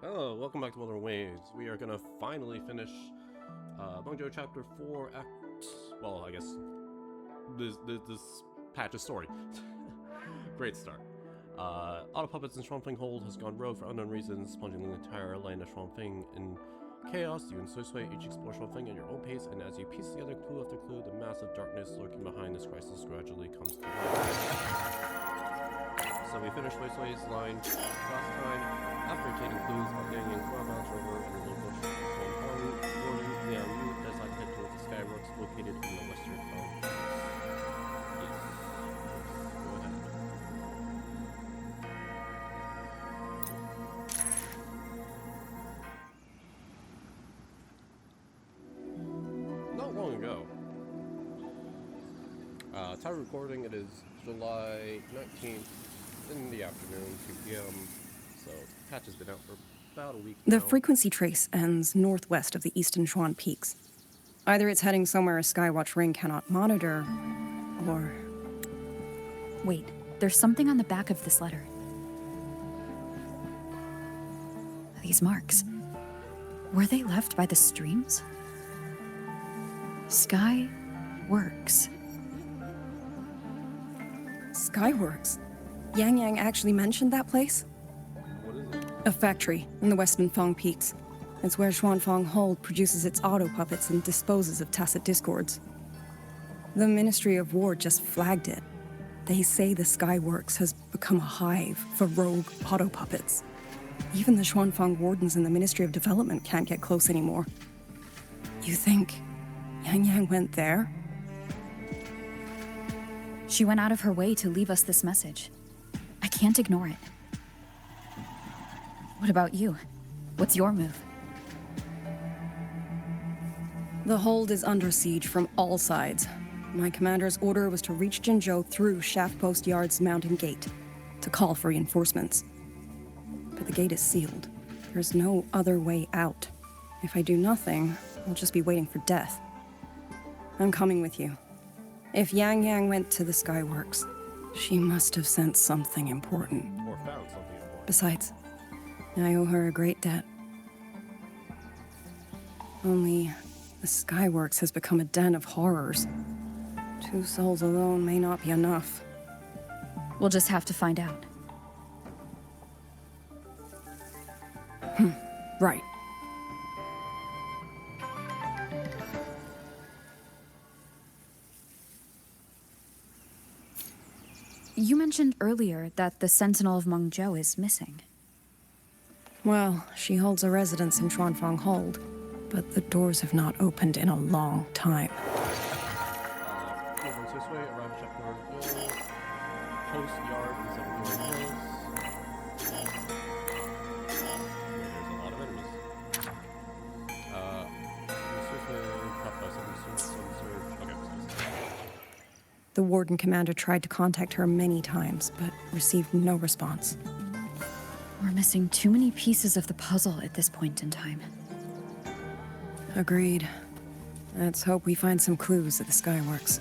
Hello, welcome back to Wuthering Waves. We are gonna finally finish Bungo Chapter 4 Act... Well, I guess this patch of story. Great start. Auto Puppets in Xuanling Hold has gone rogue for unknown reasons, plunging the entire land of Xuanling in chaos. You and Sui each explore Xuanling at your own pace, and as you piece together clue after clue, the massive darkness lurking behind this crisis gradually comes to light. So we finished Sui's line last time. After obtaining clues about Yang and Quelled River and the local warden, you decide to head towards the Skyworks located in the western Fong. Yes. Go ahead. Not long ago. Time recording, it is July 19th in the afternoon, 2 p.m. So the patch has been out for about a week now. The frequency trace ends northwest of the eastern Xuan Peaks. Either it's heading somewhere a Skywatch ring cannot monitor, or... Wait, there's something on the back of this letter. These marks. Were they left by the streams? Sky Works. Skyworks? Yang actually mentioned that place? What is it? A factory in the western Fong Peaks. It's where Xuanfang Hold produces its auto puppets and disposes of tacit discords. The Ministry of War just flagged it. They say the Skyworks has become a hive for rogue auto puppets. Even the Xuanfang wardens in the Ministry of Development can't get close anymore. You think Yang went there? She went out of her way to leave us this message. I can't ignore it. What about you? What's your move? The hold is under siege from all sides. My commander's order was to reach Jinzhou through Shaft Post Yard's mountain gate, to call for reinforcements. But the gate is sealed. There's no other way out. If I do nothing, I'll just be waiting for death. I'm coming with you. If Yang went to the Skyworks, she must have sent something important. Or found something important. Besides, I owe her a great debt. Only, the Skyworks has become a den of horrors. 2 souls alone may not be enough. We'll just have to find out. Right. You mentioned earlier that the Sentinel of Mengzhou is missing. Well, she holds a residence in Xuanfang Hold, but the doors have not opened in a long time. Over this way, around Shepherd Hill, Post Yard in Seven Hills. There's a lot of enemies. This way, caught by some surge. Okay, The Warden Commander tried to contact her many times, but received no response. We're missing too many pieces of the puzzle at this point in time. Agreed. Let's hope we find some clues at the Skyworks.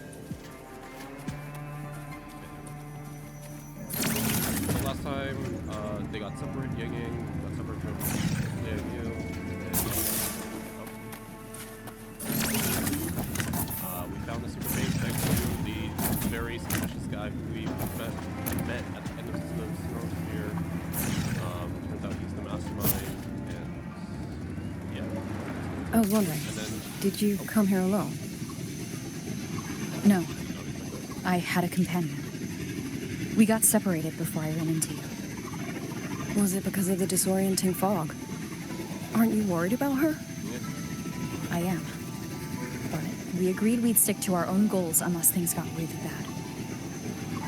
So last time, they got separated. Yang got separated from Liu. We found the super base next to the very suspicious guy who we met at the end of the snow sphere. Turns out he's the mastermind, and yeah. I was wondering, did you come here alone? No. I had a companion. We got separated before I ran into you. Was it because of the disorienting fog? Aren't you worried about her? I am. But we agreed we'd stick to our own goals unless things got really bad.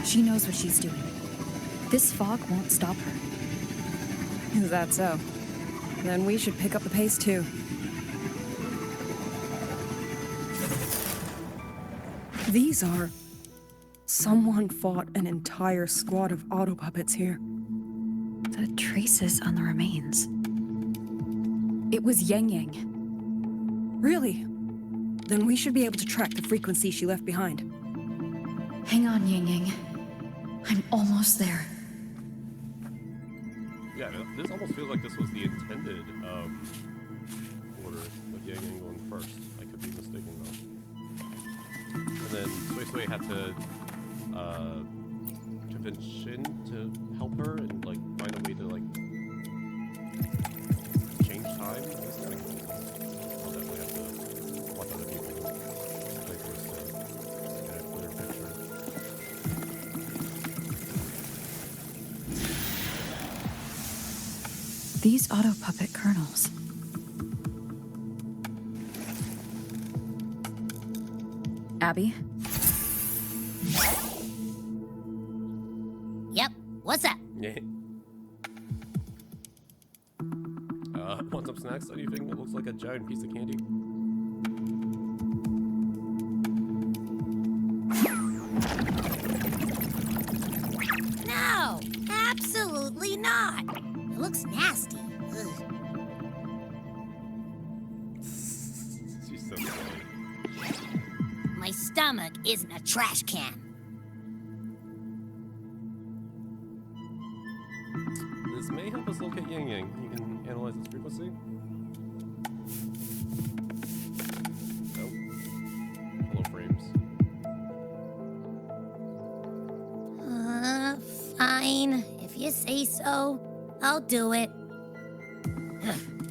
She knows what she's doing. This fog won't stop her. Is that so? Then we should pick up the pace too. These are... Someone fought an entire squad of auto puppets here. The traces on the remains. It was Yang. Really? Then we should be able to track the frequency she left behind. Hang on, Yang. I'm almost there. Yeah, this almost feels like this was the intended order, with Yang Yang going first. I could be mistaken though. And then Sui Sui had to convince Shin to help her and like find a way to like change time. This is like, I'll definitely have to watch other people play first to get a clearer picture. These auto puppet kernels. Abby? Yep, what's up? Yeah. Want some snacks? Anything that looks like a giant piece of candy? No, absolutely not. It looks nasty. Ugh. She's so silly. My stomach isn't a trash can. This may help us locate Yang Yang. You can analyze its frequency. Nope. Hello, frames. Fine. If you say so, I'll do it.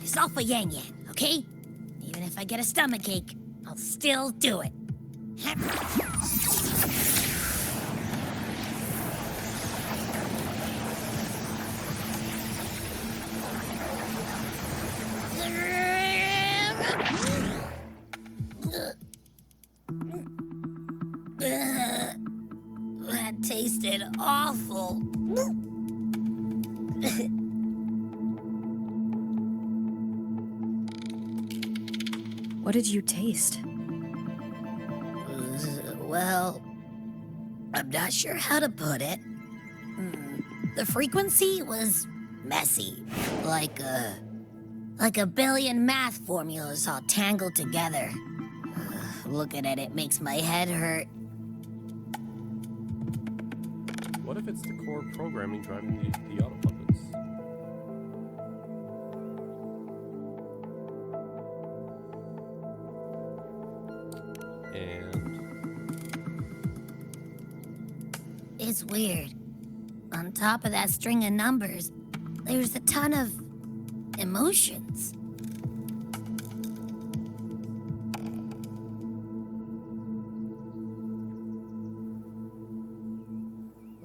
It's all for Yang Yang, okay? Even if I get a stomachache, I'll still do it. That tasted awful. What did you taste? Well, I'm not sure how to put it. The frequency was messy, like a billion math formulas all tangled together. Looking at it makes my head hurt. What if it's the core programming driving the auto puppets? And It's weird. On top of that string of numbers, there's a ton of emotions.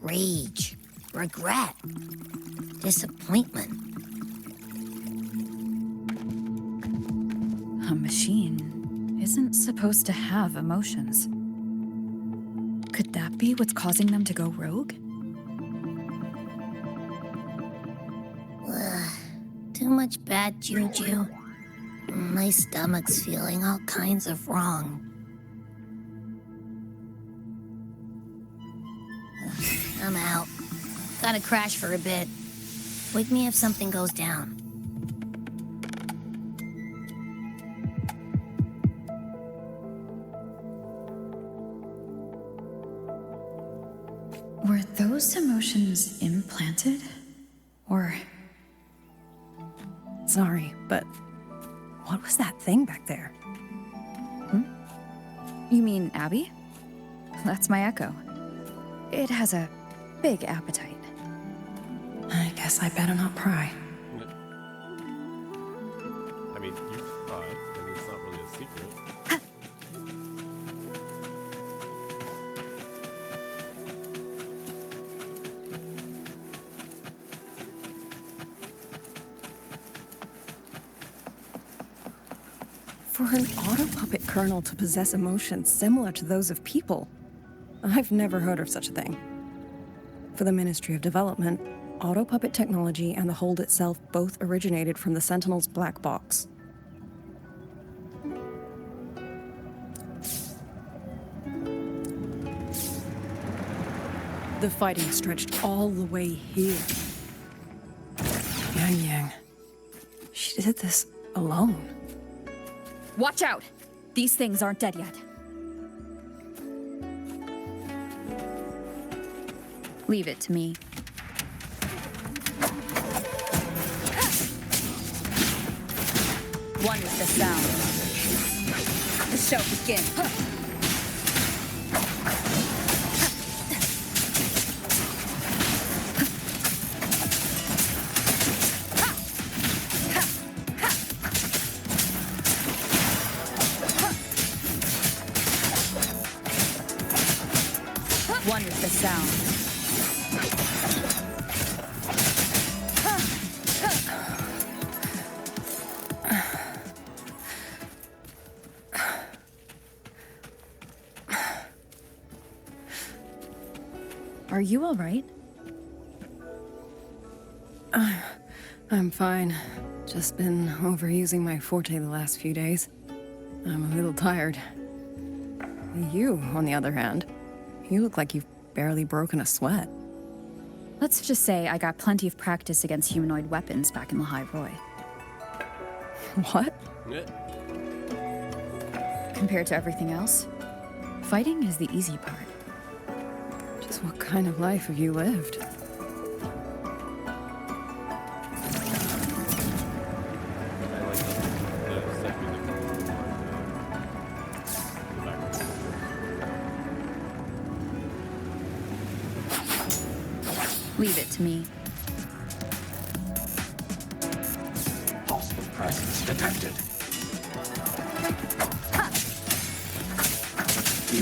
Rage, regret, disappointment. A machine isn't supposed to have emotions. Could that be what's causing them to go rogue? Ugh, too much bad juju. My stomach's feeling all kinds of wrong. I'm out. Gotta crash for a bit. Wake me if something goes down. Were those emotions implanted? Or... Sorry, but what was that thing back there? You mean Abby? That's my echo. It has a big appetite. I guess I better not pry. I mean, you tried. I mean, it's not really a secret. For an auto puppet kernel to possess emotions similar to those of people, I've never heard of such a thing. For the Ministry of Development, auto puppet technology and the hold itself both originated from the Sentinel's black box. The fighting stretched all the way here. Yang Yang. She did this alone. Watch out! These things aren't dead yet. Leave it to me. One is the sound. The show begins. One is the sound. Are you all right? I'm fine. Just been overusing my forte the last few days. I'm a little tired. You, on the other hand, you look like you've barely broken a sweat. Let's just say I got plenty of practice against humanoid weapons back in the High Roy. What? Yeah. Compared to everything else, fighting is the easy part. Just what kind of life have you lived? I like the set music from the background. Leave it to me. Hostile presence detected.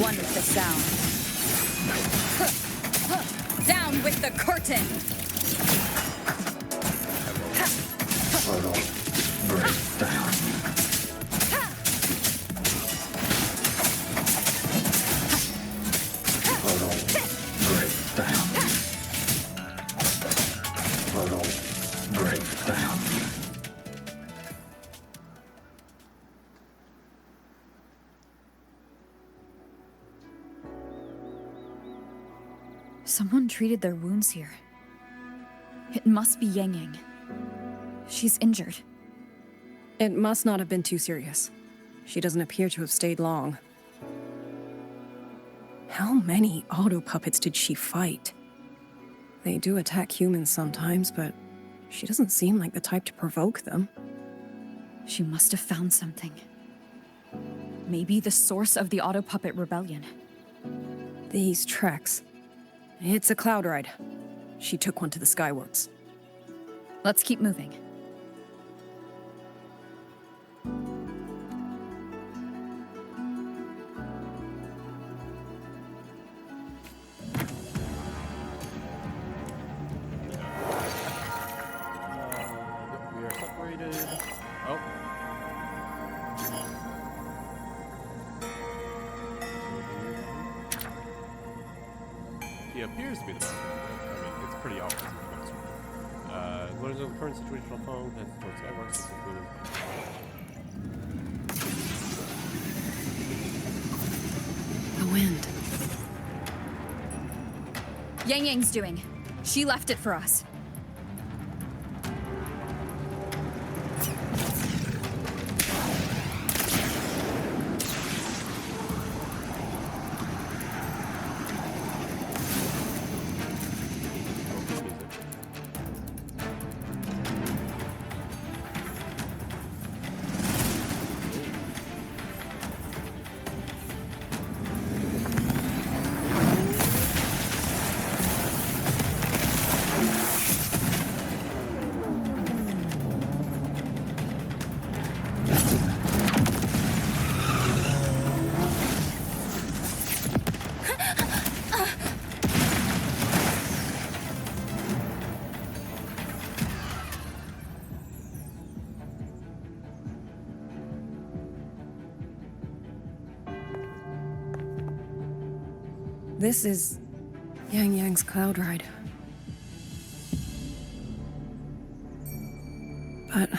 One is the sound. Down with the curtain! Portal break down. Portal break down. Portal break down. Someone treated their wounds here. It must be Yang Yang. She's injured. It must not have been too serious. She doesn't appear to have stayed long. How many auto puppets did she fight? They do attack humans sometimes, but she doesn't seem like the type to provoke them. She must have found something. Maybe the source of the auto puppet rebellion. These treks. It's a cloud ride. She took one to the Skyworks. Let's keep moving. We are separated. Oh. He appears to be the best. I mean, it's pretty obvious he's the best. Learns of the current situational phone, heads towards Skyworks, is included. The wind. Yang Yang's doing. She left it for us. This is Yang Yang's cloud ride. But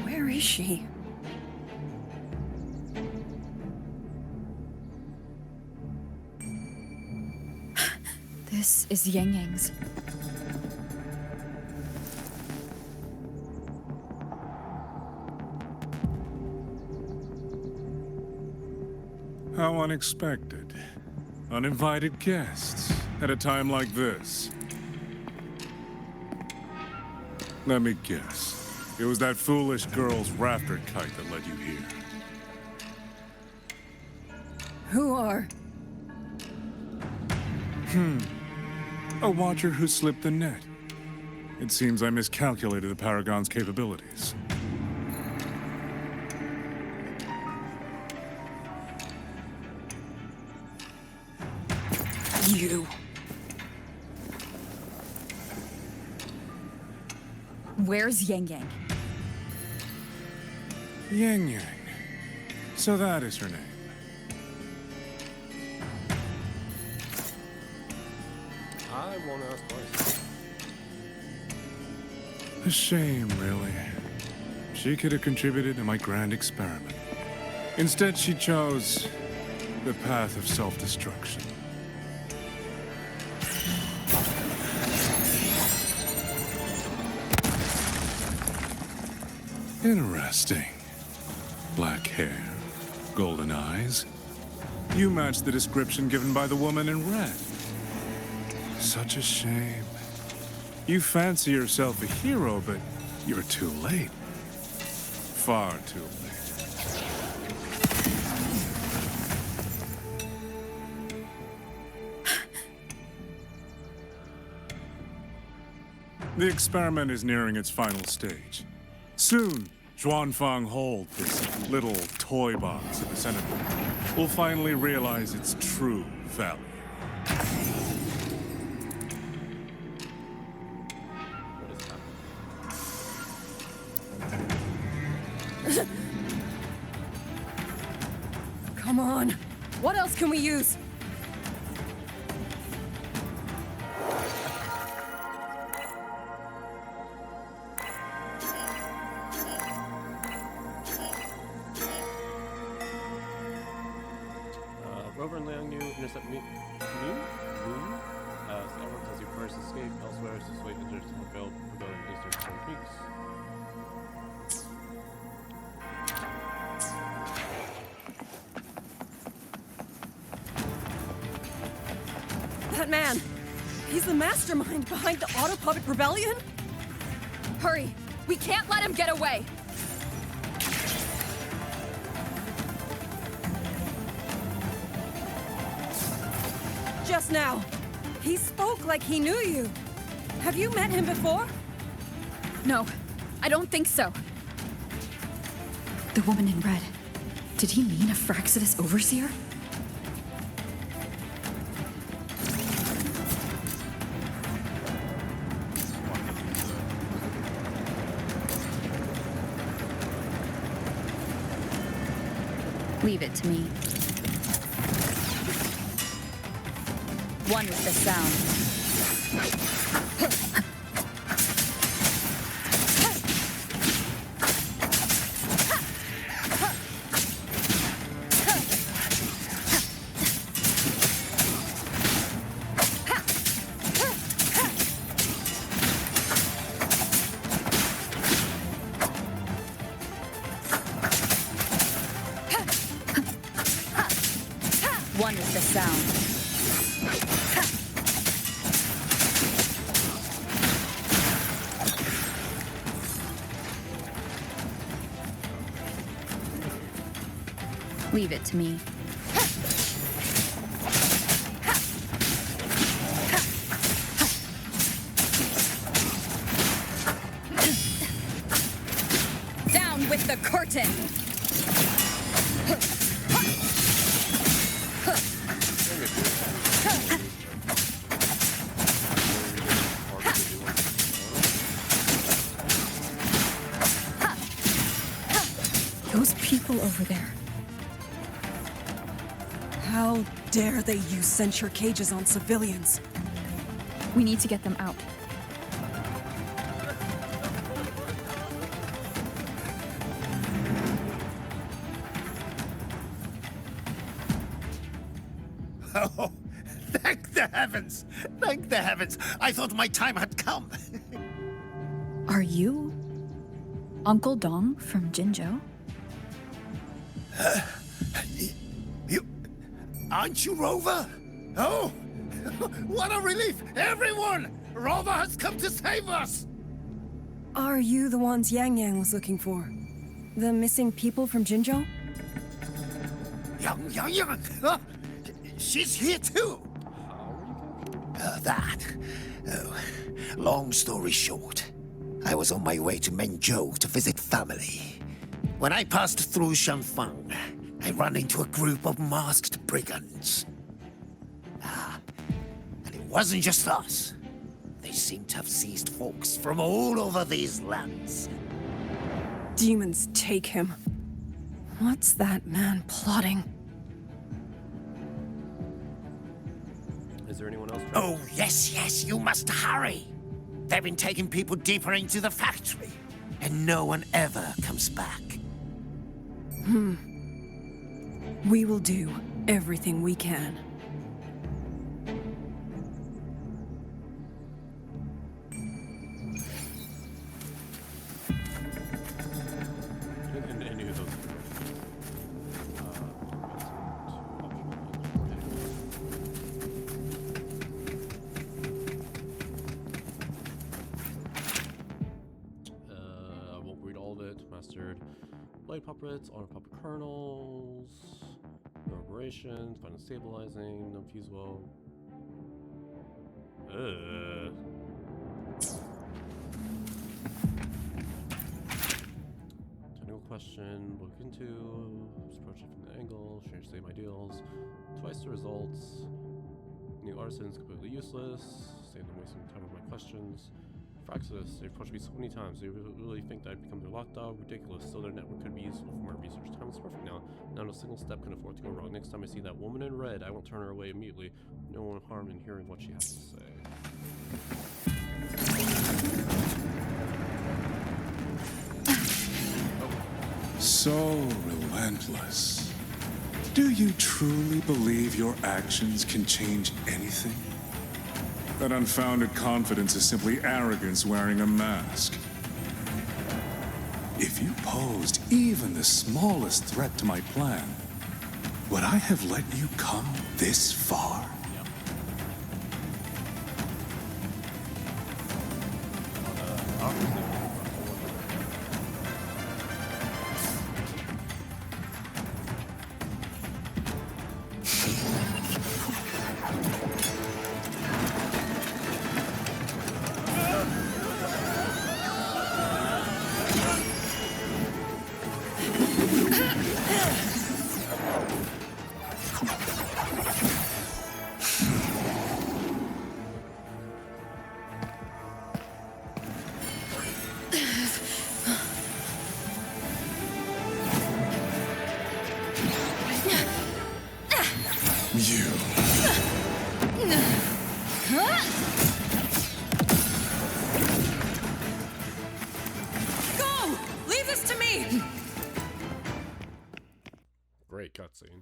where is she? This is Yang Yang's. How unexpected. Uninvited guests at a time like this. Let me guess. It was that foolish girl's rafter kite that led you here. Who are? A watcher who slipped the net. It seems I miscalculated the Paragon's capabilities. You. Where's Yang Yang? Yang Yang. So that is her name. I won't ask twice. A shame, really. She could have contributed to my grand experiment. Instead, she chose the path of self-destruction. Interesting. Black hair, golden eyes. You match the description given by the woman in red. Such a shame. You fancy yourself a hero, but you're too late. Far too late. The experiment is nearing its final stage. Soon, Xuanling Hold, this little toy box in the center, will finally realize its true value. Come on. What else can we use? Rover and Liang Yu intercept me. Moon? Skyward as you first escape elsewhere, so wait enters the Quelled pagoda in eastern Twin Peaks. That man. He's the mastermind behind the Autopuppet Rebellion? Hurry! We can't let him get away! Just now. He spoke like he knew you. Have you met him before? No, I don't think so. The woman in red. Did he mean a Fraxidus overseer? Leave it to me. One with the sound. One with the sound. Leave it to me. Down with the curtain! Those people over there. How dare they use censure cages on civilians? We need to get them out. Oh, thank the heavens! Thank the heavens! I thought my time had come. Are you Uncle Dong from Jinzhou? Aren't you Rover? Oh, what a relief! Everyone! Rover has come to save us! Are you the ones Yang Yang was looking for? The missing people from Jinzhou? Yang. She's here too. Oh, long story short, I was on my way to Menzhou to visit family. When I passed through Xuanling, I ran into a group of masked brigands. And it wasn't just us. They seem to have seized folks from all over these lands. Demons take him. What's that man plotting? Is there anyone else? Oh, yes, you must hurry. They've been taking people deeper into the factory, and no one ever comes back. We will do everything we can. Any of those. I won't read all of it. Mastered blade puppets, honor puppet kernels, reverberations, final stabilizing, no fuse well. Technical question, look into, approach it from the angle, change same ideals, twice the results, new artisans completely useless, save them wasting time with my questions. Fraxis, they've approached me so many times, they really think that I've become their lockdog, ridiculous, so their network could be useful for my research. Time is perfect now, not a single step can afford to go wrong. Next time I see that woman in red, I won't turn her away immediately, no one harmed in hearing what she has to say. So relentless. Do you truly believe your actions can change anything? That unfounded confidence is simply arrogance wearing a mask. If you posed even the smallest threat to my plan, would I have let you come this far?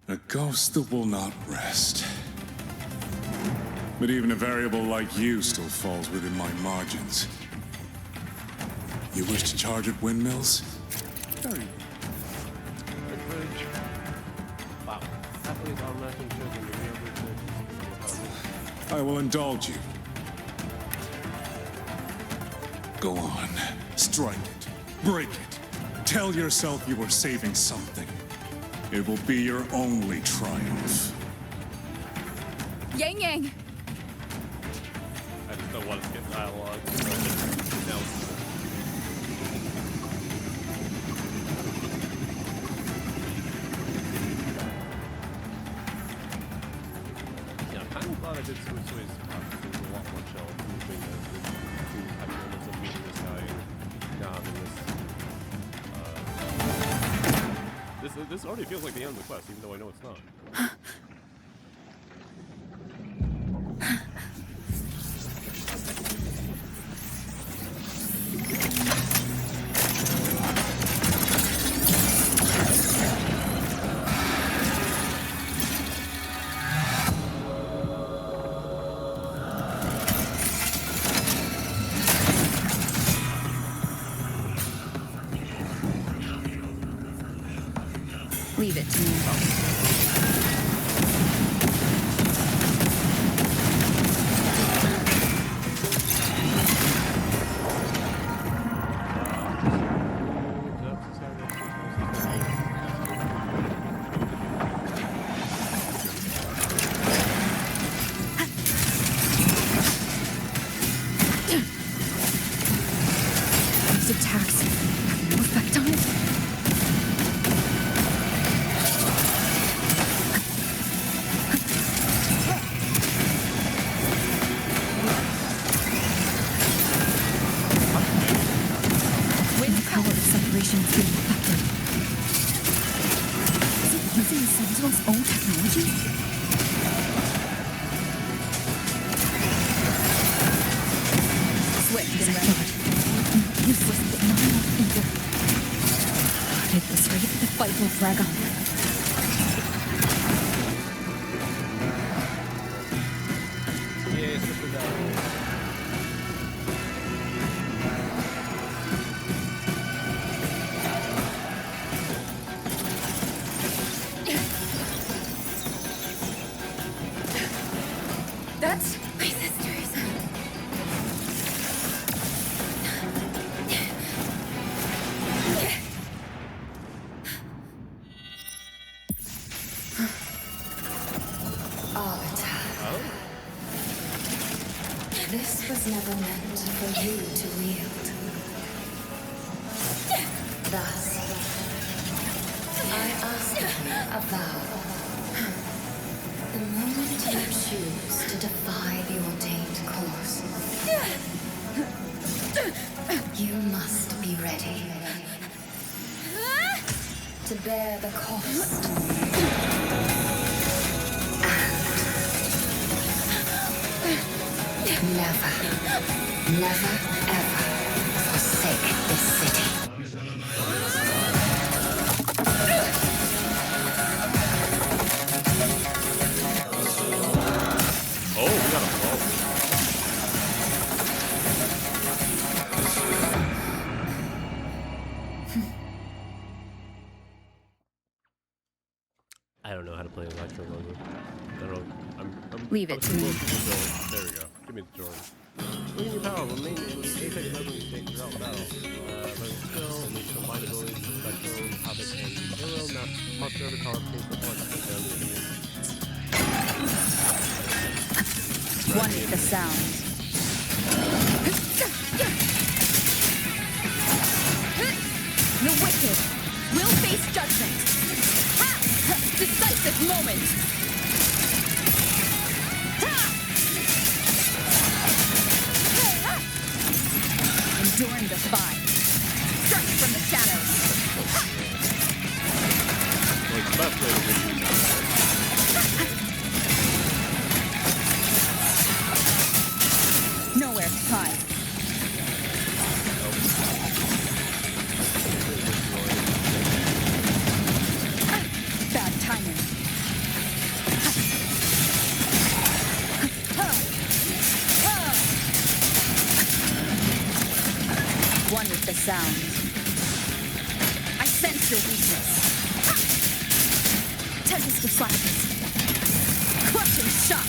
A ghost that will not rest. But even a variable like you still falls within my margins. You wish to charge at windmills? Very well. Wow. I will indulge you. Go on. Strike it. Break it. Tell yourself you were saving something. It will be your only triumph. Yang Yang! I just don't want to get dialogue. Yeah, I'm kind of glad I did switch ways to talk. There's a lot more chill between having moments of meeting this guy and now having this. This already feels like the end of the quest, even though I know it's not. Leave it to me. attacks have no effect on it? Wind power separation is being affected. Is it using the Sentinel's own technology? Swift and rapid. Useless, but not enough either. At this rate, the fight will drag on. That's my sisters. This was never meant for you to wield. Thus, I ask you a vow. The moment you choose to defy the ordained course, you must be ready to bear the cost. Never, ever forsake this city. Oh, we got a ball. I don't know how to play electro logo. I don't know. I'm Leave it to me. There we go. Give me the Jordan. Losing your power will mainly with Apex weapons take throughout battle. Running skill, and these combined abilities, Spectral, Havoc, and Hero, not monster every power pace for one to take down the enemy. One with the sound. The wicked will face judgment. Ha! Decisive moment. Enduring the fight. Strike from the shadows. Like, the best way to read Nowhere to hide. Bad timing. One with the sound. I sense your weakness. Tempest of flashes. Crushing shot.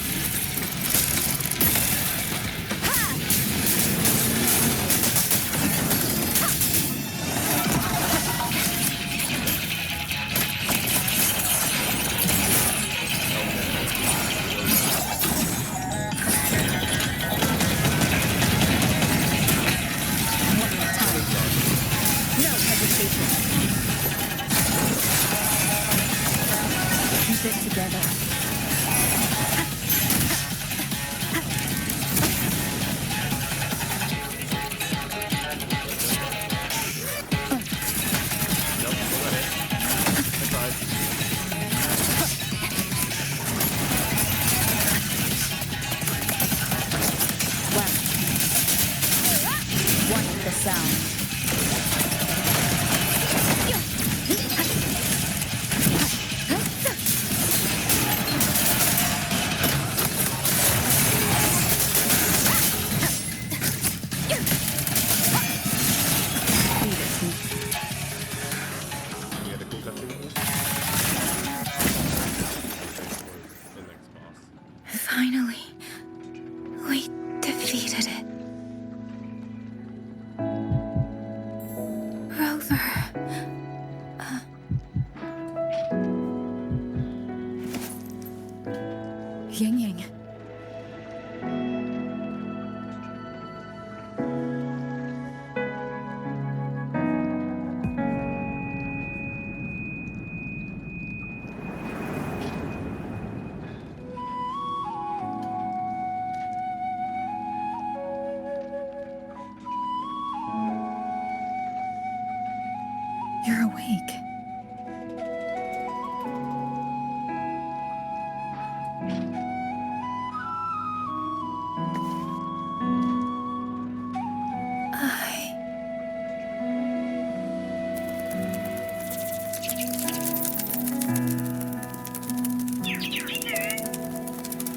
Finally, we defeated it. You're awake.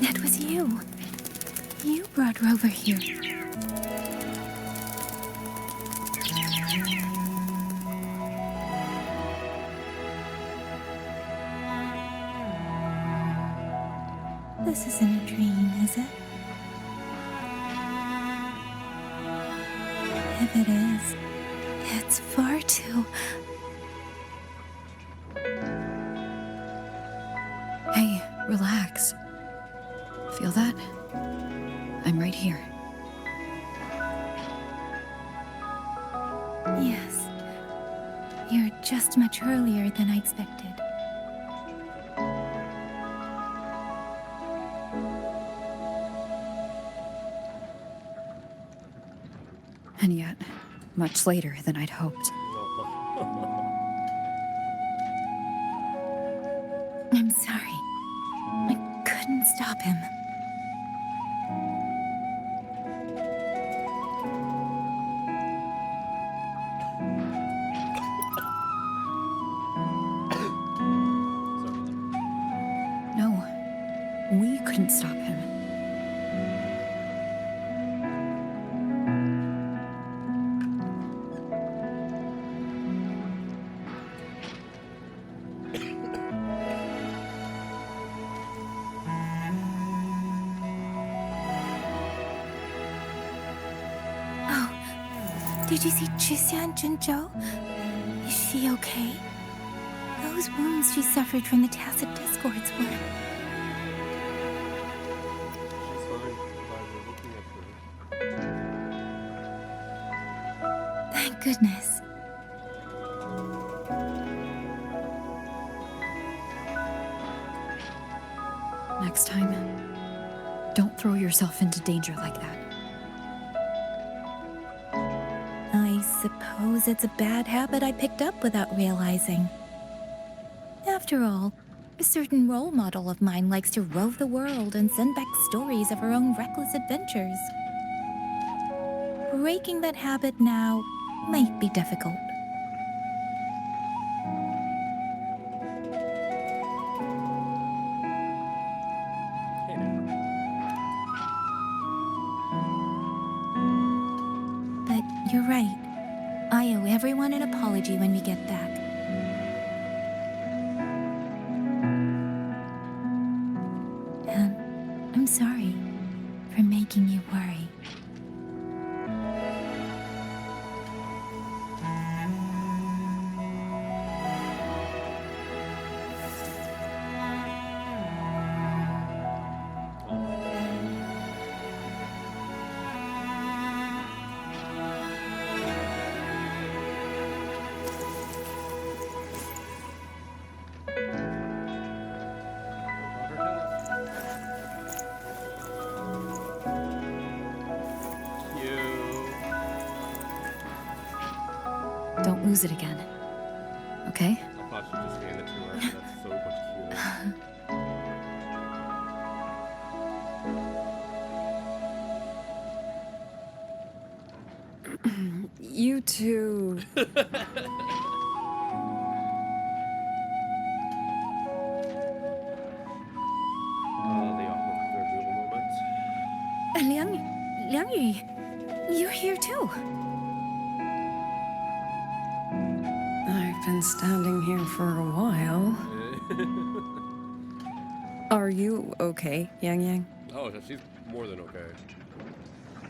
That was you. You brought Rover here. This isn't a dream, is it? If it is, it's far too... Hey, relax. Feel that? I'm right here. Yes. You're just much earlier than I expected. And yet, much later than I'd hoped. I'm sorry. I couldn't stop him. No, we couldn't stop him. Did you see Xuan Jinzhou? Is she okay? Those wounds she suffered from the tacit discords were... She's fine. We're looking at her. Thank goodness. Next time, don't throw yourself into danger like that. I suppose it's a bad habit I picked up without realizing. After all, a certain role model of mine likes to rove the world and send back stories of her own reckless adventures. Breaking that habit now might be difficult. But you're right. I owe everyone an apology when we get back. I'm sorry for making you worry. Don't lose it again. Okay? I thought she just handed it to her. That's so much cute. You too. The awkward third wheel moment. Liang Yu, you're here too. I've been standing here for a while. Are you okay, Yang Yang? Oh, she's more than okay.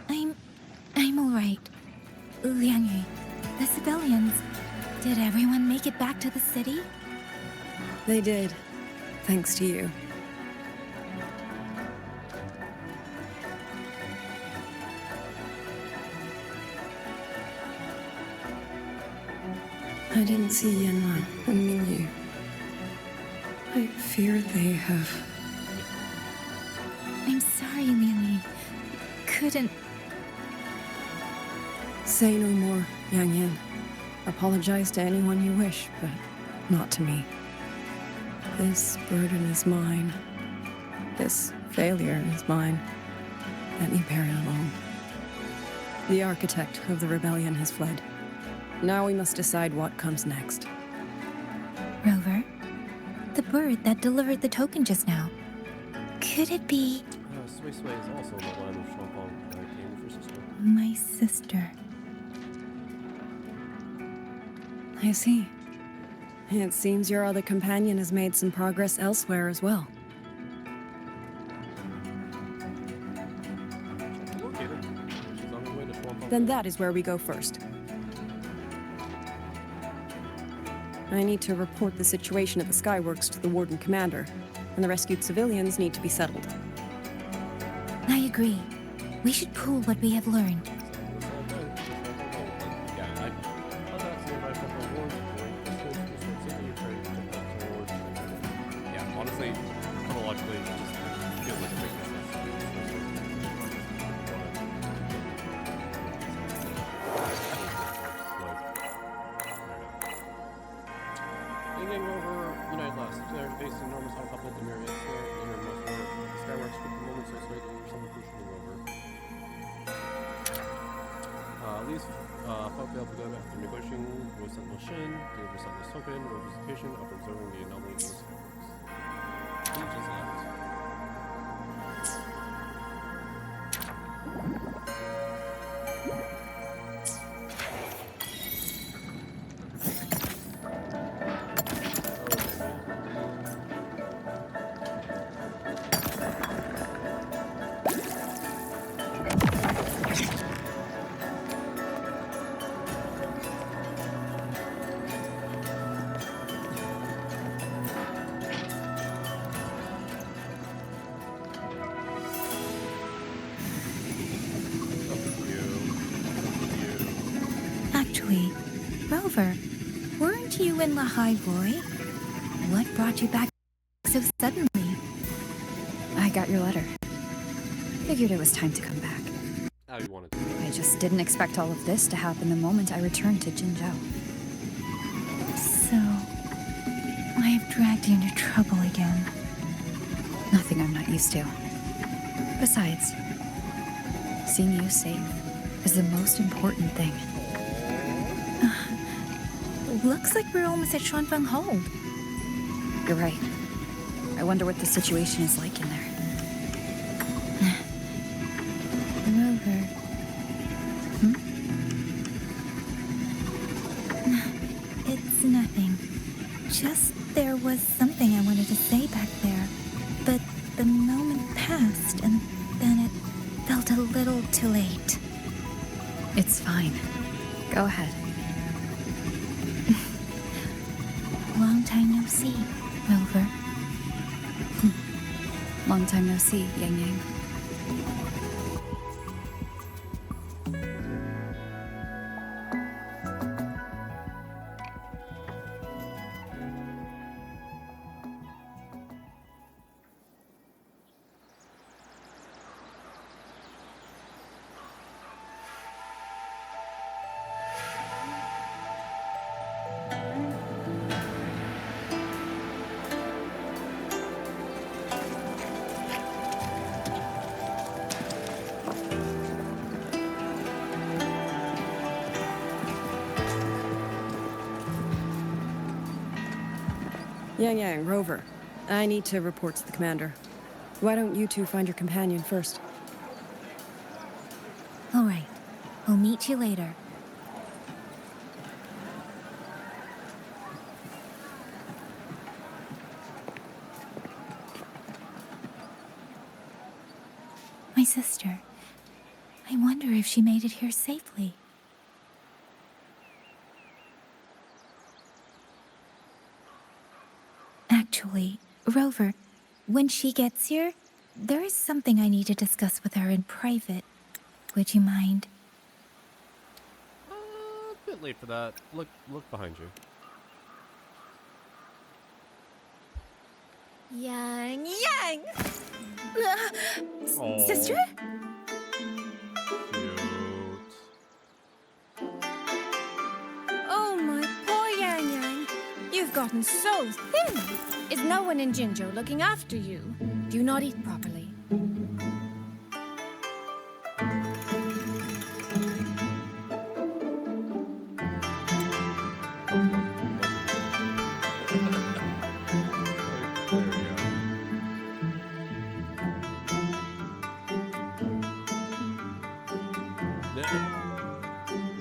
I'm all right. Liang Yu, the civilians, did everyone make it back to the city? They did, thanks to you. I didn't see Yanlan and Mingyu. I fear they have... I'm sorry, Liang Yu. Couldn't... Say no more, Yang Yang. Apologize to anyone you wish, but not to me. This burden is mine. This failure is mine. Let me bear it alone. The architect of the rebellion has fled. Now we must decide what comes next. Rover, the bird that delivered the token just now. Could it be Sway Sway is also the line of Xuanling that came with her sister. my sister? I see. It seems your other companion has made some progress elsewhere as well. Located. She's on her way to Xuanling. Then that is where we go first. I need to report the situation at the Skyworks to the Warden Commander, and the rescued civilians need to be settled. I agree. We should pool what we have learned. Yeah, honestly, chronologically, it just feels like a big Thinking over United last, they're facing enormous uncoupled the myriad here, the innermost world. The Skyworks took the moment so swayed over something crucial to over. At least, Folk failed to go after negotiating with Sentinel Shin, deliver Sentinel's token, or visitation of observing the anomaly in the Skyworks. He just left. Actually, Rover, weren't you in Lahai Roy? What brought you back so suddenly? I got your letter. Figured it was time to come back. How you wanted to. I just didn't expect all of this to happen the moment I returned to Jinzhou. So, I have dragged you into trouble again. Nothing I'm not used to. Besides, seeing you safe is the most important thing. Looks like we're almost at Xuanfeng Hold. You're right. I wonder what the situation is like in there. Rover. It's nothing. Just there was something I wanted to say back there. But the moment passed, and then it felt a little too late. It's fine. Go ahead. Long time no see, Rover. Long time no see, Yang Yang. Yang, Rover. I need to report to the commander. Why don't you two find your companion first? All right. We'll meet you later. My sister. I wonder if she made it here safely. Actually, Rover, when she gets here, there is something I need to discuss with her in private. Would you mind? A bit late for that. Look behind you. Yang! Aw. Sister? Cute. Oh gotten so thin. Is no one in Jinzhou looking after you? Do you not eat properly?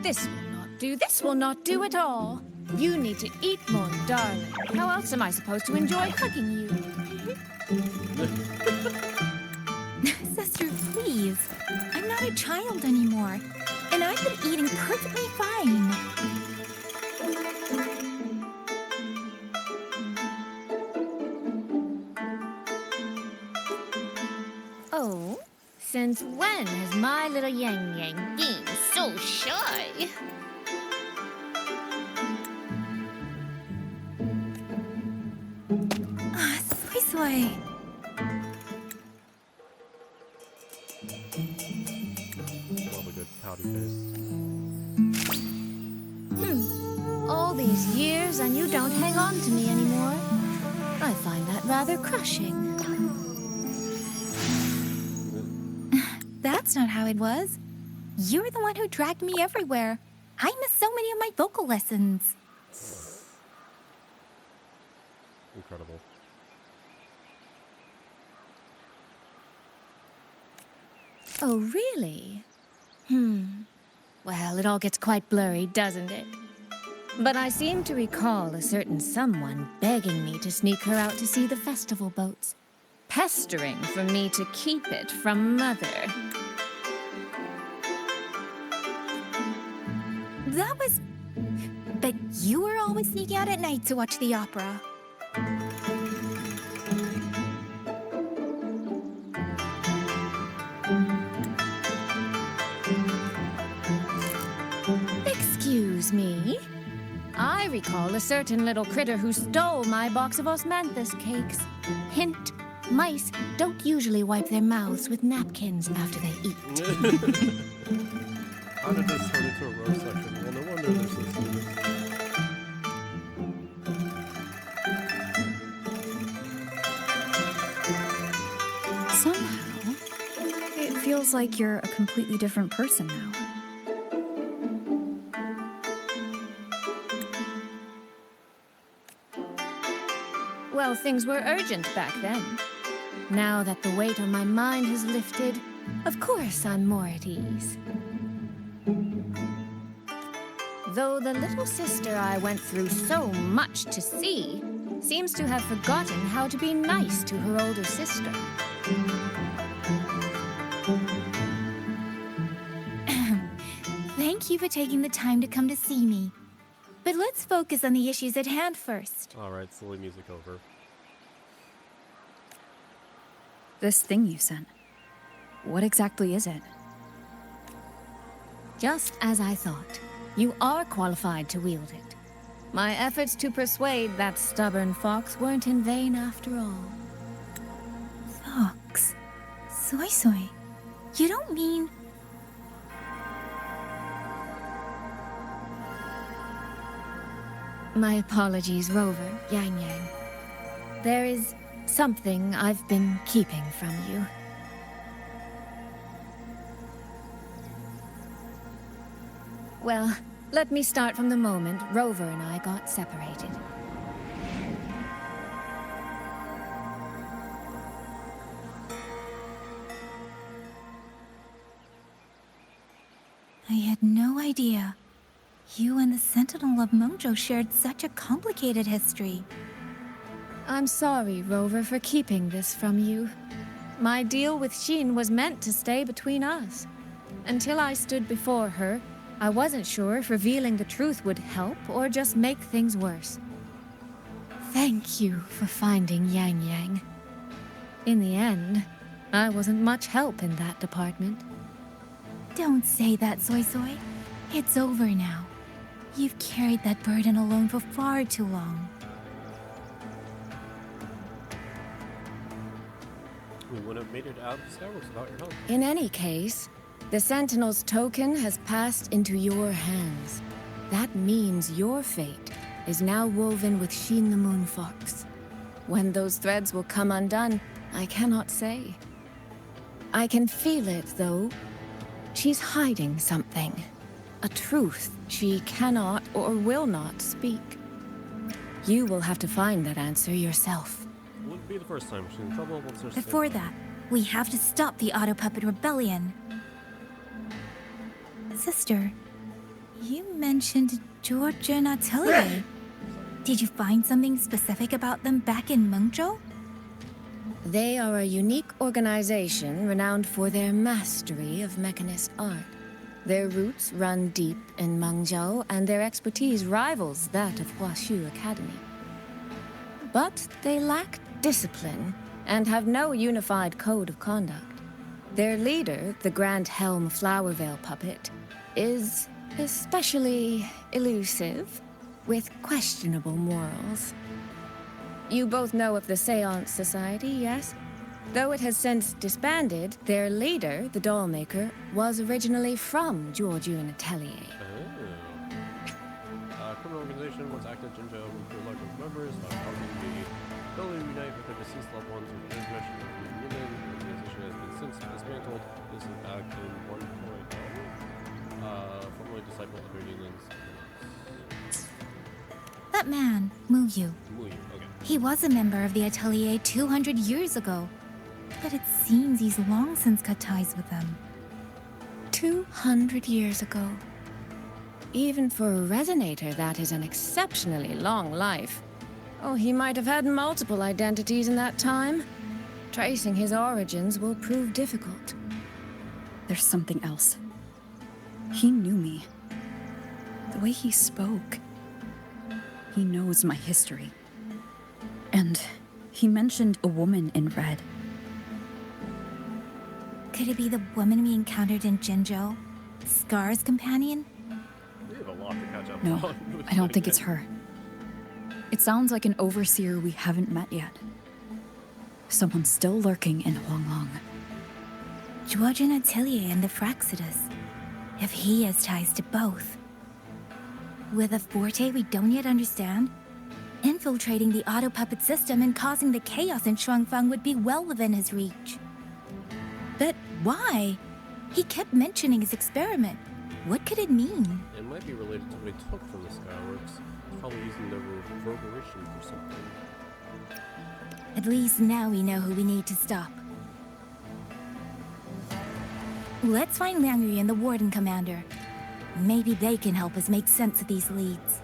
This will not do. This will not do at all. You need to eat more, darling. How else am I supposed to enjoy hugging you? Sister, please. I'm not a child anymore. And I've been eating perfectly fine. Oh? Since when has my little Yang Yang been so shy? Soy Soy. Love a good pouty face. All these years and you don't hang on to me anymore. I find that rather crushing. That's not how it was. You're the one who dragged me everywhere. I missed so many of my vocal lessons. Incredible. Oh, really? Well, it all gets quite blurry, doesn't it? But I seem to recall a certain someone begging me to sneak her out to see the festival boats. Pestering for me to keep it from Mother. That was... But you were always sneaking out at night to watch the opera. Excuse me? I recall a certain little critter who stole my box of osmanthus cakes. Hint, mice don't usually wipe their mouths with napkins after they eat. How did this turn into a roast section? Well, no wonder there's this. Somehow, it feels like you're a completely different person now. Well, things were urgent back then. Now that the weight on my mind has lifted, of course I'm more at ease. Though the little sister I went through so much to see seems to have forgotten how to be nice to her older sister. Thank you for taking the time to come to see me. But let's focus on the issues at hand first. Alright, silly music over. This thing you sent, what exactly is it? Just as I thought. You are qualified to wield it. My efforts to persuade that stubborn fox weren't in vain after all. Fox. Soy Soy. You don't mean... My apologies, Rover, Yang Yang. There is something I've been keeping from you. Well, let me start from the moment Rover and I got separated. I had no idea. You and the Sentinel of Mengzhou shared such a complicated history. I'm sorry, Rover, for keeping this from you. My deal with Xin was meant to stay between us. Until I stood before her, I wasn't sure if revealing the truth would help or just make things worse. Thank you for finding Yang Yang. In the end, I wasn't much help in that department. Don't say that, Soy Soy. It's over now. You've carried that burden alone for far too long. We wouldn't have made it out of Skyward without your help. In any case, the Sentinel's token has passed into your hands. That means your fate is now woven with Xin the Moon Fox. When those threads will come undone, I cannot say. I can feel it, though. She's hiding something. A truth she cannot or will not speak. You will have to find that answer yourself. Wouldn't be the first time she's in trouble once there's... Before that, we have to stop the Auto Puppet Rebellion. Sister, you mentioned Georgia and Atelier. Did you find something specific about them back in Mengzhou? They are a unique organization renowned for their mastery of mechanist art. Their roots run deep in Mengzhou, and their expertise rivals that of Huaxu Academy. But they lack discipline and have no unified code of conduct. Their leader, the Grand Helm Flowervale puppet, is especially elusive, with questionable morals. You both know of the Seance Society, yes? Though it has since disbanded, their leader, the Dollmaker, was originally from Georgian Atelier. Criminal organization once active Jinzhou with their larger members, targeting the ability to unite with their deceased loved ones with the intervention of the human. The organization has been since dismantled. This is back in 1.0. Formerly disciple of their unions. That man, Muyu. Muyu, okay. He was a member of the Atelier 200 years ago. But it seems he's long since cut ties with them. 200 years ago. Even for a resonator, that is an exceptionally long life. Oh, he might have had multiple identities in that time. Tracing his origins will prove difficult. There's something else. He knew me. The way he spoke. He knows my history. And he mentioned a woman in red. Could it be the woman we encountered in Jinzhou? Scar's companion? We have a lot to catch up No, on. I don't think it's her. It sounds like an overseer we haven't met yet. Someone still lurking in Xuanling. Georgian Atelier and the Fraxidus. If he has ties to both. With a forte we don't yet understand, infiltrating the auto puppet system and causing the chaos in Shuangfang would be well within his reach. But why? He kept mentioning his experiment. What could it mean? It might be related to what he took from the Skyworks. He's probably using the reverberation for something. At least now we know who we need to stop. Let's find Liang Yu and the Warden Commander. Maybe they can help us make sense of these leads.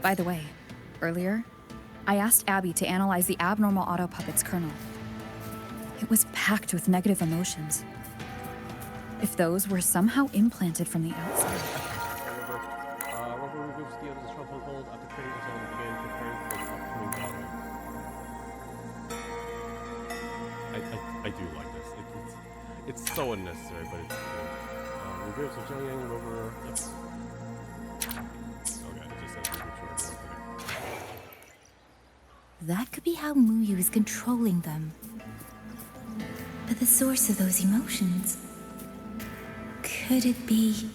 By the way, earlier, I asked Abby to analyze the abnormal auto puppet's kernel. It was packed with negative emotions. If those were somehow implanted from the outside. Rover removes the other stronghold after training his own and began preparing for the upcoming battle. I do like this. It's so unnecessary, but it's good. Removes of Xuanling and Rover. Yep. Okay, it just says remove short. That could be how Muyu is controlling them. But the source of those emotions... could it be...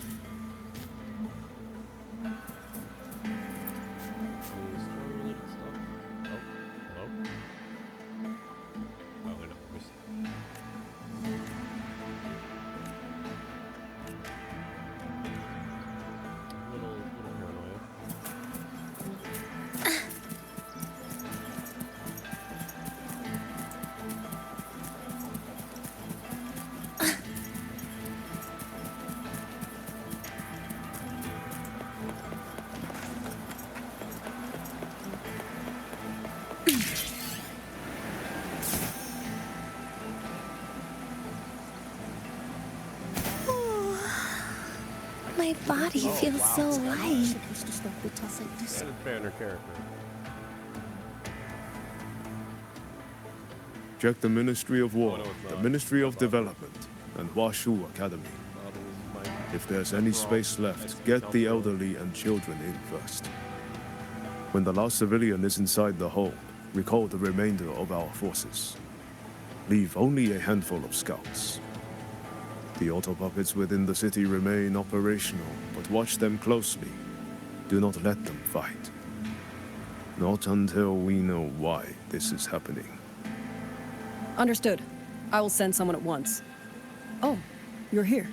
My body feels so light. That is banner character. Check the Ministry of War, no, it's the not. Ministry of Development, and Huaxu Academy. If there's any space left, get the elderly and children in first. When the last civilian is inside the hold, recall the remainder of our forces. Leave only a handful of scouts. The auto puppets within the city remain operational, but watch them closely. Do not let them fight. Not until we know why this is happening. Understood. I will send someone at once. Oh, you're here.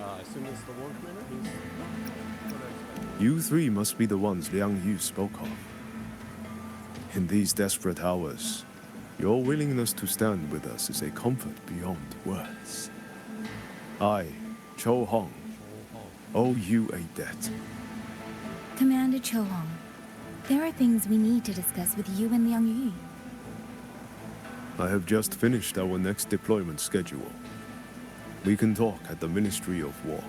I assume it's the War Commander? You three must be the ones Liang Yu spoke of. In these desperate hours, your willingness to stand with us is a comfort beyond words. I, Cho Hong, owe you a debt. Commander Cho Hong, there are things we need to discuss with you and Liang Yu. I have just finished our next deployment schedule. We can talk at the Ministry of War.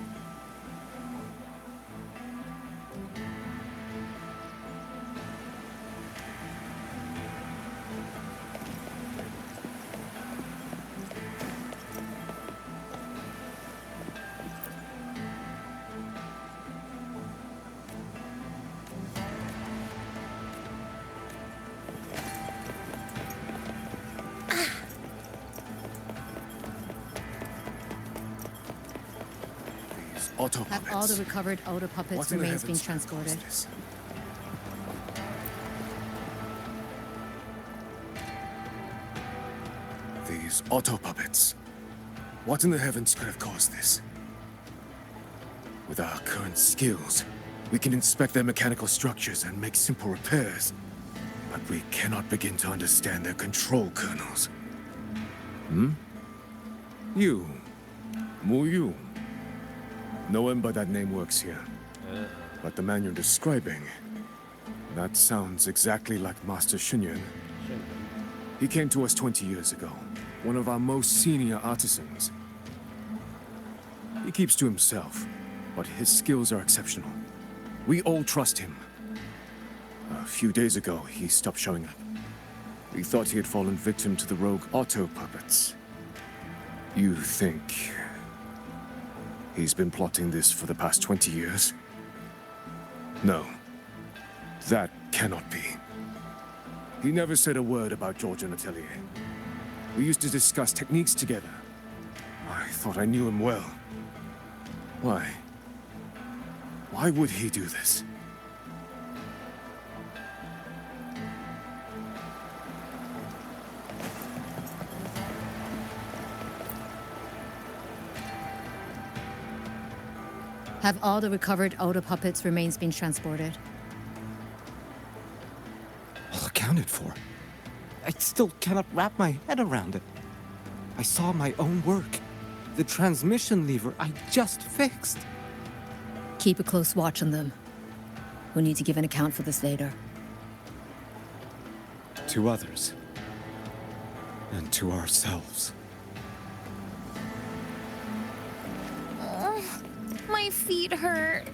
Auto Have all the recovered auto puppets remains being transported. These auto puppets. What in the heavens could have caused this? With our current skills, we can inspect their mechanical structures and make simple repairs. But we cannot begin to understand their control kernels. You. Mu Yu. No one by that name works here. But the man you're describing, that sounds exactly like Master Xuanling. He came to us 20 years ago, one of our most senior artisans. He keeps to himself, but his skills are exceptional. We all trust him. A few days ago, he stopped showing up. We thought he had fallen victim to the rogue auto puppets. You think he's been plotting this for the past 20 years? No. That cannot be. He never said a word about George and Atelier. We used to discuss techniques together. I thought I knew him well. Why? Why would he do this? Have all the recovered auto puppets remains been transported? All accounted for. I still cannot wrap my head around it. I saw my own work. The transmission lever I just fixed. Keep a close watch on them. We'll need to give an account for this later. To others. And to ourselves. My feet hurt.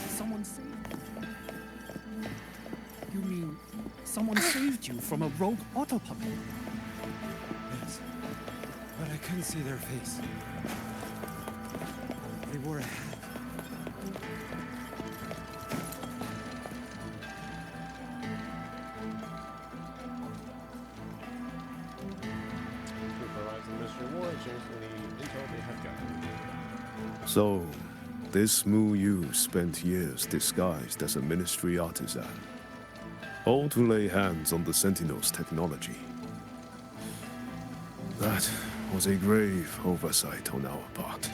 Someone saved you. You mean someone saved you from a rogue auto puppet? Yes, but I couldn't see their face. They wore a hat. So, this Mu Yu spent years disguised as a ministry artisan, all to lay hands on the Sentinel's technology. That was a grave oversight on our part.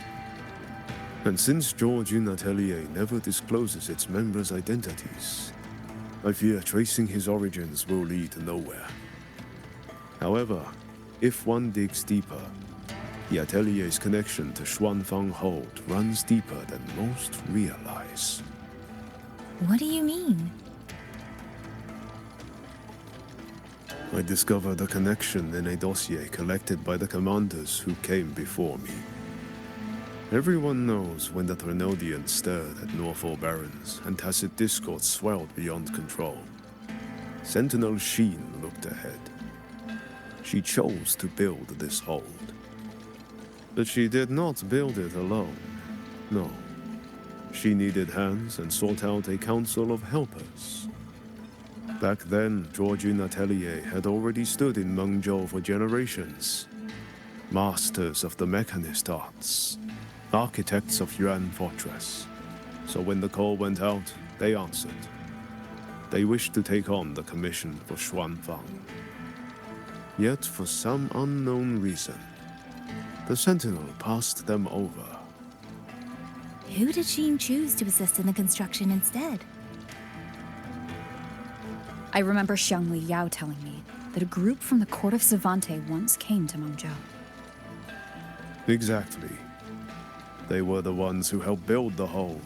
And since George Atelier never discloses its members' identities, I fear tracing his origins will lead nowhere. However, if one digs deeper, the Atelier's connection to Xuanfang Hold runs deeper than most realize. What do you mean? I discovered a connection in a dossier collected by the commanders who came before me. Everyone knows when the Trinodians stirred at Norfolk Barrens and tacit discord swelled beyond control. Sentinel Sheen looked ahead. She chose to build this hold. But she did not build it alone. No. She needed hands and sought out a council of helpers. Back then, Georgine Atelier had already stood in Mengzhou for generations. Masters of the mechanist arts. Architects of Yuan Fortress. So when the call went out, they answered. They wished to take on the commission for Xuanfang. Yet, for some unknown reason, the Sentinel passed them over. Who did Sheen choose to assist in the construction instead? I remember Xiangli Yao telling me that a group from the court of Savante once came to Mengzhou. Exactly. They were the ones who helped build the hold,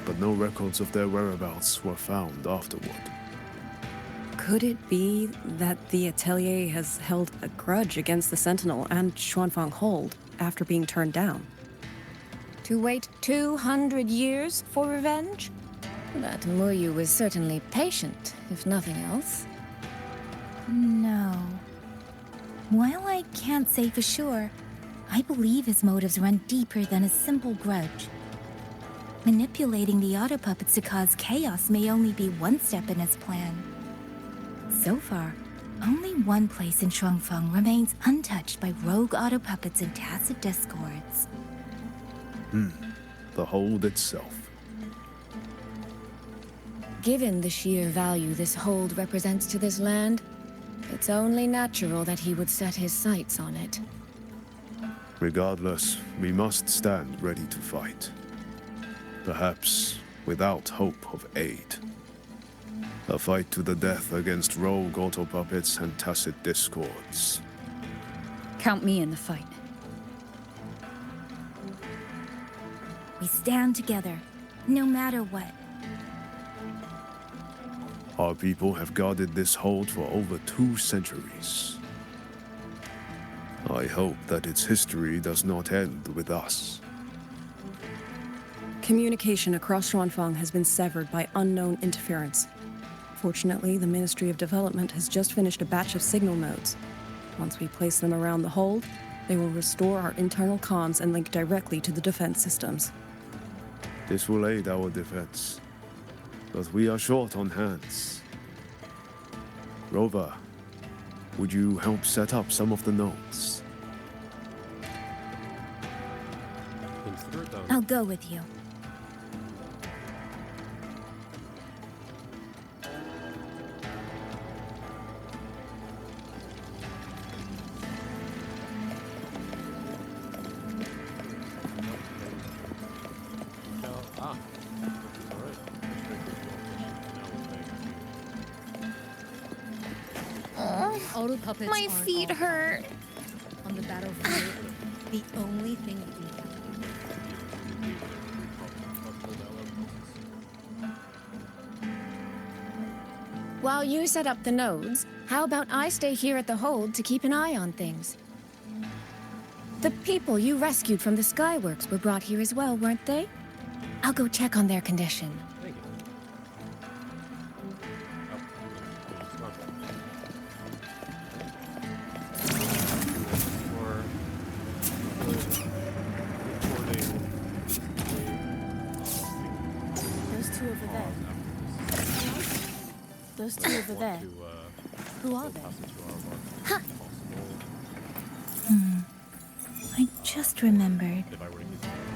but no records of their whereabouts were found afterward. Could it be that the Atelier has held a grudge against the Sentinel and Xuanfang Hold after being turned down? To wait 200 years for revenge? That Muyu was certainly patient, if nothing else. No. While I can't say for sure, I believe his motives run deeper than a simple grudge. Manipulating the auto puppets to cause chaos may only be one step in his plan. So far, only one place in Shuangfeng remains untouched by rogue auto puppets and tacit discords. The hold itself. Given the sheer value this hold represents to this land, it's only natural that he would set his sights on it. Regardless, we must stand ready to fight. Perhaps without hope of aid. A fight to the death against rogue auto puppets and tacit discords. Count me in the fight. We stand together, no matter what. Our people have guarded this hold for over 2 centuries. I hope that its history does not end with us. Communication across Xuanfang has been severed by unknown interference. Fortunately, the Ministry of Development has just finished a batch of signal nodes. Once we place them around the hold, they will restore our internal comms and link directly to the defense systems. This will aid our defense. But we are short on hands. Rover, would you help set up some of the nodes? I'll go with you. Auto puppets My feet hurt. on the battlefield. The only thing we can While you set up the nodes, how about I stay here at the hold to keep an eye on things? The people you rescued from the Skyworks were brought here as well, weren't they? I'll go check on their condition. Those two over there. Who are they? I just remembered.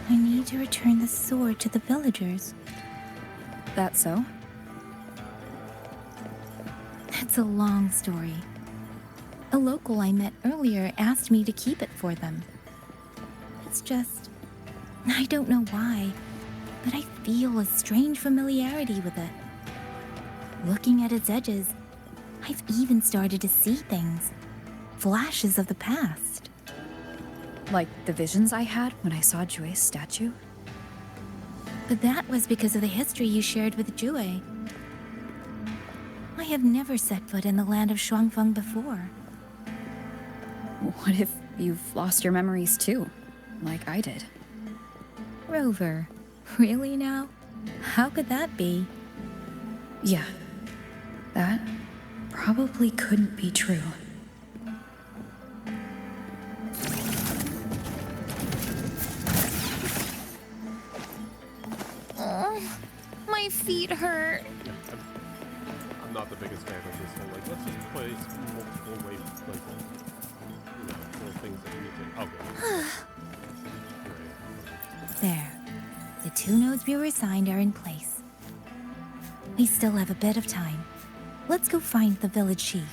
I need to return the sword to the villagers. That so? That's a long story. A local I met earlier asked me to keep it for them. It's just... I don't know why, but I feel a strange familiarity with it. Looking at its edges, I've even started to see things. Flashes of the past. Like the visions I had when I saw Jue's statue? But that was because of the history you shared with Jue. I have never set foot in the land of Shuangfeng before. What if you've lost your memories too, like I did? Rover, really now? How could that be? Yeah, that probably couldn't be true. Oh, my feet hurt. I'm not the biggest fan of this whole, like, let's just place multiple ways, like, you know, little things that you need to. Okay. There. The 2 nodes we were assigned are in place. We still have a bit of time. Let's go find the village chief.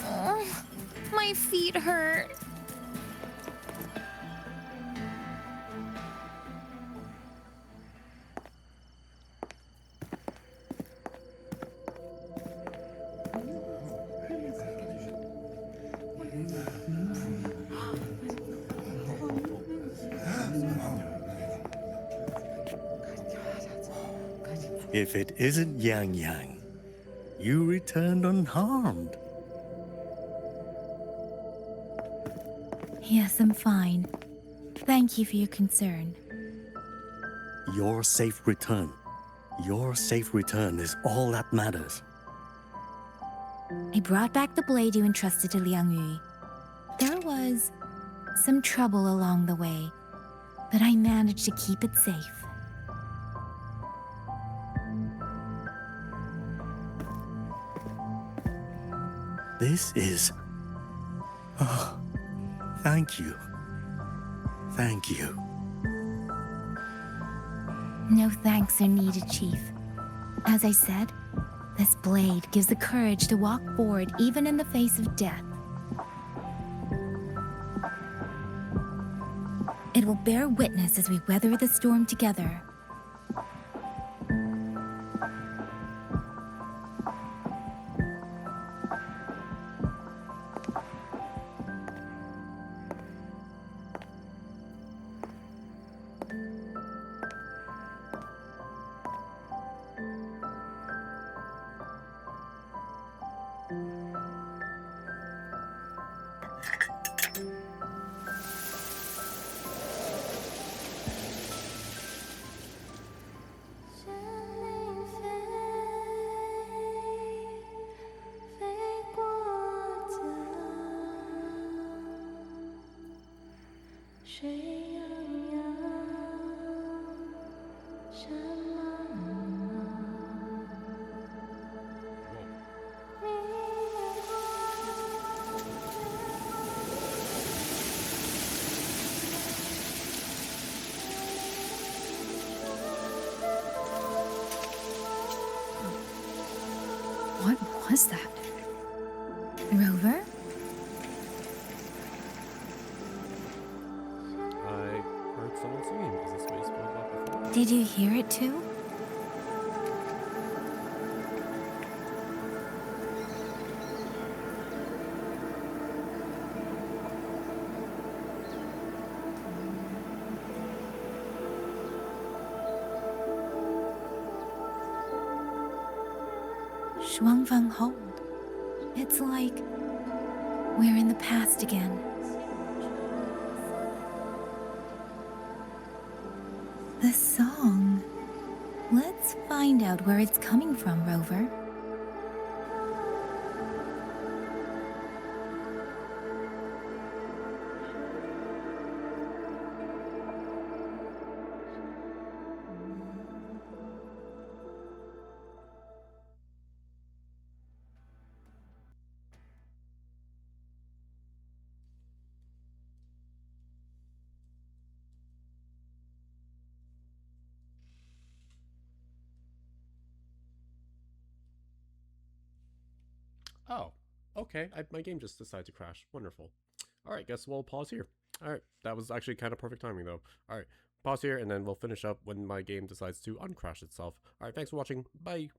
Oh, my feet hurt. If it isn't Yang Yang, you returned unharmed. Yes, I'm fine. Thank you for your concern. Your safe return. Your safe return is all that matters. I brought back the blade you entrusted to Liang Yu. There was some trouble along the way, but I managed to keep it safe. This is... Oh, thank you. Thank you. No thanks are needed, Chief. As I said, this blade gives the courage to walk forward even in the face of death. It will bear witness as we weather the storm together. What was that? Rover? I heard someone singing. Is this what you spoke about before? Did you hear it too? Xuanling hold. It's like we're in the past again. The song. Let's find out where it's coming from, Rover. Oh, okay. My game just decided to crash. Wonderful. Alright, guess we'll pause here. Alright, that was actually kind of perfect timing though. Alright, pause here and then we'll finish up when my game decides to uncrash itself. Alright, thanks for watching. Bye.